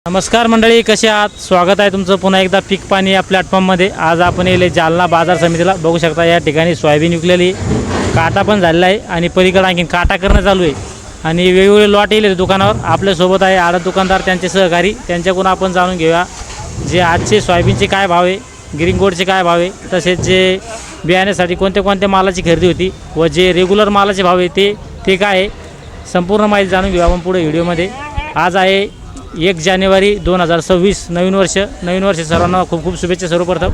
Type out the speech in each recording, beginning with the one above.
नमस्कार मंडळी, कसे आहात? स्वागत आहे तुमचं पुन्हा एकदा पीक पाणी या प्लॅटफॉर्ममध्ये। आज आपण येले जालना बाजार समितीला बघू शकता। या ठिकाणी सोयाबीन विकलेली, काटा पण झालेला आहे आणि पलीकडे आणखीन काटा करणं चालू आहे आणि वेगवेगळे लॉट येले दुकानावर। आपल्यासोबत आहे आडत दुकानदार, त्यांचे सहकारी, त्यांच्याकडून आपण जाणून घेऊया जे आजचे सोयाबीनचे काय भाव आहे, ग्रीन गोल्डचे काय भाव आहे, तसेच जे बियाण्यासाठी कोणत्या मालाची खरेदी होती व जे रेग्युलर मालाचे भाव आहे ते काय आहे, संपूर्ण माहिती जाणून घेऊया आपण पुढे व्हिडिओमध्ये। आज आहे 1 जानेवारी 2026, नवीन वर्ष सर्वांना खूप खूप शुभेच्छा। सर्वप्रथम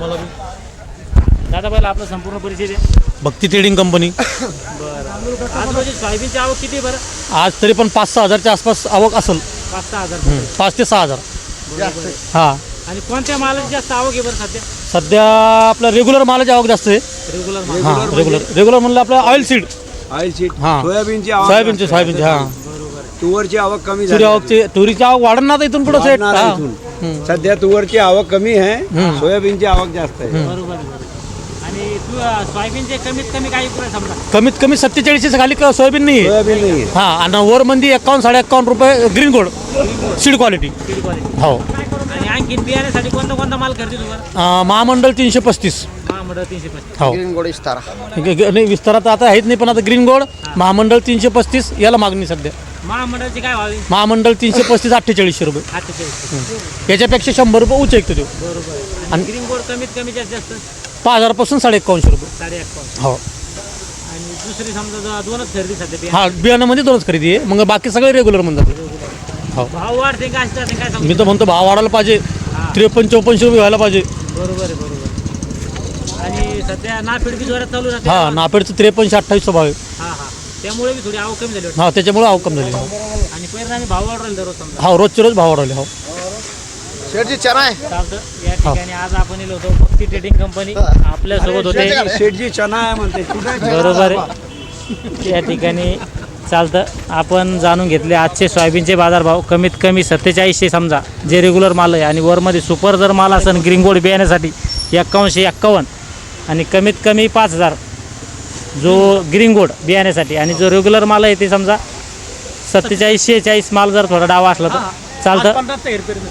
दादा पहिला आपला संपूर्ण परिचय द्या। भक्ती ट्रेडिंग कंपनी। बरं, आज म्हणजे सोयाबीनची आवक किती बरं? आज तरी पण 5-6 हजारच्या आसपास आवक असेल। 5-6 हजार 5 ते 6 हजार। हां, आणि कोणत्या मालाची जास्त आवक आहे बरं सध्या? सध्या आपलं रेग्युलर मालाची आवक जास्त आहे। रेग्युलर हां, रेग्युलर म्हणलं आपलं ऑइल सीड। हां, सोयाबीनची हां, तुवरची आवक कमी तुरी आवकची, तुरीची आवक वाढणार आता इथून पुढे सेट। सध्या तुवरची आवक कमी आहे, सोयाबीनची आवक जास्त आहे। बरोबर। आणि तू सोयाबीनचे कमीत कमी काय पुढे समजा? कमीत कमी 47 खाली सोयाबीन नाही आहे। सोयाबीन नाही आहे। हां, आणि वर मंदी 51-51.5 रुपये ग्रीन गोल्ड सीड क्वालिटी। हो। आणि आणखीन बियाण्यासाठी कोणता माल खरेदी तुम्हाला? महामंडल 335। महामंडळ 335। हो, ग्रीन गोल्ड विस्तारा नाही विस्तारात आता आहेत नाही, पण आता ग्रीन गोल्ड महामंडळ 335 याला मागणी सध्या। महामंडळाचे काय भाव आहे? महामंडळ 335 4800 रुपये। 48। याच्यापेक्षा 100 रुपये उंच ऐकतो तो। बरोबर। आणि ग्रीन गोल्ड कमीत कमी जास्त 5000 पासून 5150 रुपये। 51.5। हो। आणि दुसरी समजा दोनच खरेदी सध्या हा, बियाण्यामध्ये 2च खरेदी आहे, मग बाकी सगळे रेग्युलर म्हणून जाते। हो, भाव वाढते काय असते काय सांगू? मी तर म्हणतो भाव वाढायला पाहिजे, 53-54 रुपये व्हायला पाहिजे। बरोबर। आणि सध्या नाफेड बी जोरात चालू राहते। हा, नापेडचं 53-28 भाव आहे। हा, त्यामुळे बी थोडी आवक कमी झाली वाटतं। हा, त्याच्यामुळे आवक कमी झाली। आणि परिणामी भाव वाढवले दररोज समजा। हो, रोजचे रोज भाव वाढवले। हो, शेठजी चना आहे। चालतं। या ठिकाणी आज आपण येलो होतो भक्ती ट्रेडिंग कंपनी, आपल्यासोबत होते। शेठजी चना आहे म्हणते। बरोबर। या ठिकाणी चालतं, आपण जाणून घेतले आजचे सोयाबीनचे बाजारभाव। कमीत कमी 4700 समजा जे रेग्युलर माल आहे, आणि वरमध्ये सुपर जर माल असेल ग्रीन गोल्ड बियाण्यासाठी 5151, आणि कमीत कमी 5000 जो ग्रीन गोल्ड बियाण्यासाठी, आणि जो रेग्युलर माल आहे ते समजा 47-46 माल जर थोडा डावा असला तर चालतं।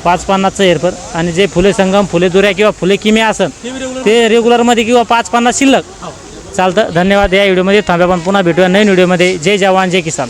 550चं हेरफर। आणि जे फुले संगम, फुले दुऱ्या किंवा फुले किम्या असेल ते रेग्युलरमध्ये किंवा 550 शिल्लक चालतं। धन्यवाद। या व्हिडिओमध्ये थांबा, पण पुन्हा भेटूया नवीन व्हिडिओमध्ये। जय जवान जय किसान।